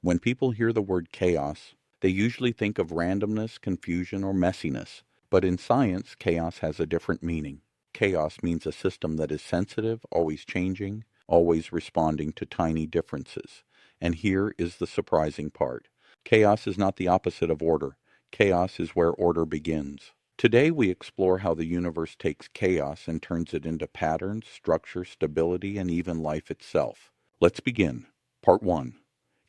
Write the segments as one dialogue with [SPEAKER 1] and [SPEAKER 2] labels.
[SPEAKER 1] When people hear the word chaos, they usually think of randomness, confusion, or messiness. But in science, chaos has a different meaning. Chaos means a system that is sensitive, always changing, always responding to tiny differences. And here is the surprising part. Chaos is not the opposite of order. Chaos is where order begins. Today we explore how the universe takes chaos and turns it into patterns, structure, stability, and even life itself. Let's begin. Part 1.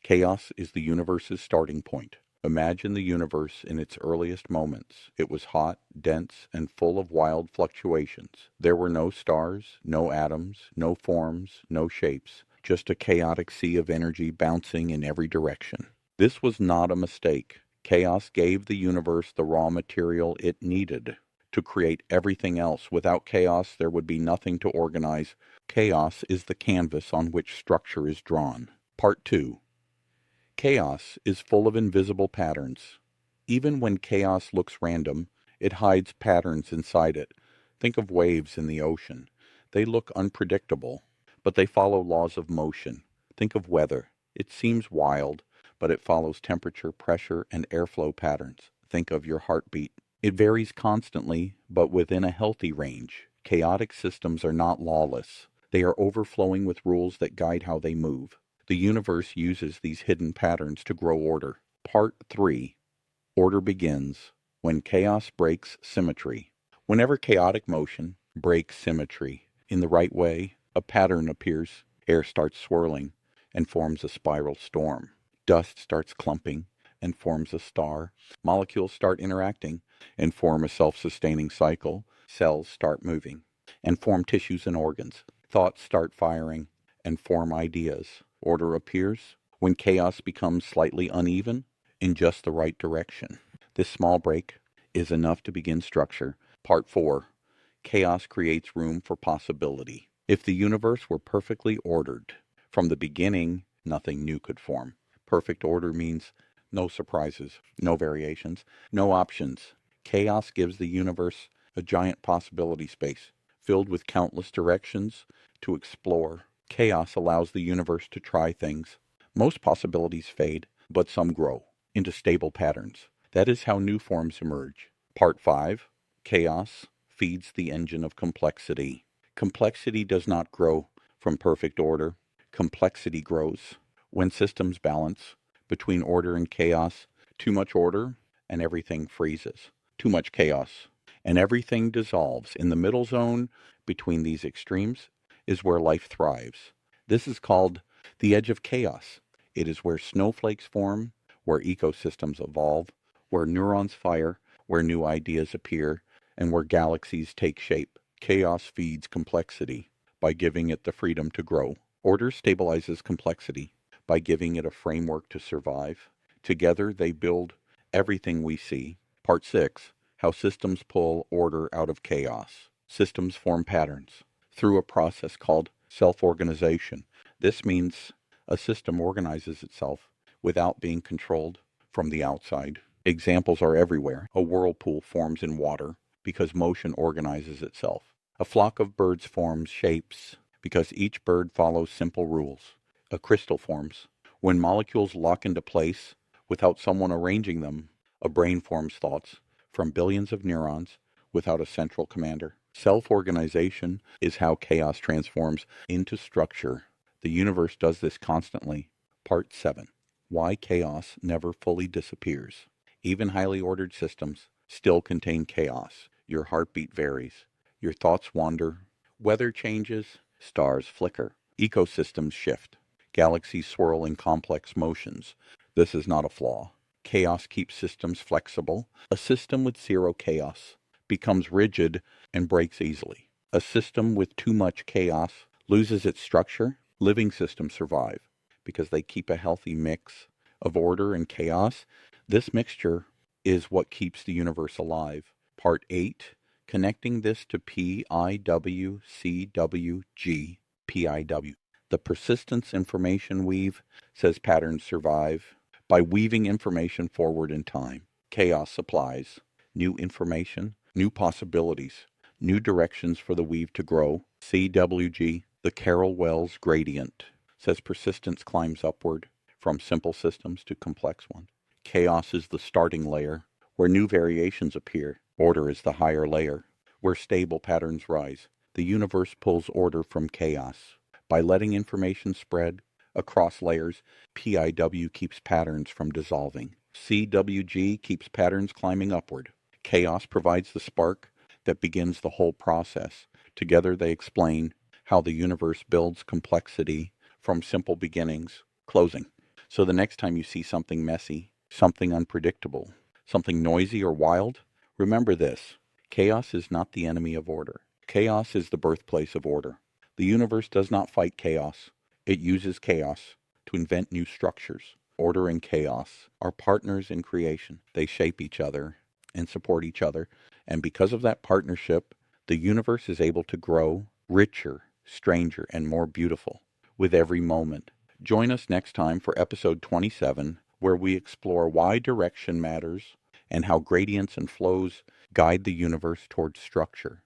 [SPEAKER 1] Chaos is the universe's starting point. Imagine the universe in its earliest moments. It was hot, dense, and full of wild fluctuations. There were no stars, no atoms, no forms, no shapes, just a chaotic sea of energy bouncing in every direction. This was not a mistake. Chaos gave the universe the raw material it needed to create everything else. Without chaos, there would be nothing to organize. Chaos is the canvas on which structure is drawn. Part 2. Chaos is full of invisible patterns. Even when chaos looks random, it hides patterns inside it. Think of waves in the ocean. They look unpredictable, but they follow laws of motion. Think of weather. It seems wild, but it follows temperature, pressure, and airflow patterns. Think of your heartbeat. It varies constantly, but within a healthy range. Chaotic systems are not lawless. They are overflowing with rules that guide how they move. The universe uses these hidden patterns to grow order. Part 3. Order begins when chaos breaks symmetry. Whenever chaotic motion breaks symmetry in the right way, a pattern appears. Air starts swirling and forms a spiral storm. Dust starts clumping and forms a star. Molecules start interacting and form a self-sustaining cycle. Cells start moving and form tissues and organs. Thoughts start firing and form ideas. Order appears when chaos becomes slightly uneven in just the right direction. This small break is enough to begin structure. Part 4. Chaos creates room for possibility. If the universe were perfectly ordered from the beginning, nothing new could form. Perfect order means no surprises, no variations, no options. Chaos gives the universe a giant possibility space filled with countless directions to explore. Chaos allows the universe to try things. Most possibilities fade, but some grow into stable patterns. That is how new forms emerge. Part 5. Chaos feeds the engine of complexity. Complexity does not grow from perfect order. Complexity grows when systems balance between order and chaos. Too much order and everything freezes. Too much chaos and everything dissolves. In the middle zone between these extremes is where life thrives. This is called the edge of chaos. It is where snowflakes form, where ecosystems evolve, where neurons fire, where new ideas appear, and where galaxies take shape. Chaos feeds complexity by giving it the freedom to grow. Order stabilizes complexity by giving it a framework to survive. Together they build everything we see. Part 6. How systems pull order out of chaos. Systems form patterns through a process called self-organization. This means a system organizes itself without being controlled from the outside. Examples are everywhere. A whirlpool forms in water because motion organizes itself. A flock of birds forms shapes because each bird follows simple rules. A crystal forms when molecules lock into place without someone arranging them. A brain forms thoughts from billions of neurons without a central commander. Self-organization is how chaos transforms into structure. The universe does this constantly. Part 7. Why chaos never fully disappears. Even highly ordered systems still contain chaos. Your heartbeat varies. Your thoughts wander. Weather changes. Stars flicker. Ecosystems shift. Galaxies swirl in complex motions. This is not a flaw. Chaos keeps systems flexible. A system with zero chaos becomes rigid and breaks easily. A system with too much chaos loses its structure. Living systems survive because they keep a healthy mix of order and chaos. This mixture is what keeps the universe alive. Part 8. Connecting this to PIWCWG. PIW. The persistence information weave says patterns survive by weaving information forward in time. Chaos supplies new information, new possibilities, new directions for the weave to grow. CWG, the Carroll-Wells gradient, says persistence climbs upward from simple systems to complex ones. Chaos is the starting layer, where new variations appear. Order is the higher layer, where stable patterns rise. The universe pulls order from chaos. By letting information spread across layers, PIW keeps patterns from dissolving. CWG keeps patterns climbing upward. Chaos provides the spark that begins the whole process. Together they explain how the universe builds complexity from simple beginnings. Closing. So the next time you see something messy, something unpredictable, something noisy or wild, remember this: chaos is not the enemy of order. Chaos is the birthplace of order. The universe does not fight chaos. It uses chaos to invent new structures. Order and chaos are partners in creation. They shape each other and support each other. And because of that partnership, the universe is able to grow richer, stranger, and more beautiful with every moment. Join us next time for episode 27, where we explore why direction matters and how gradients and flows guide the universe towards structure.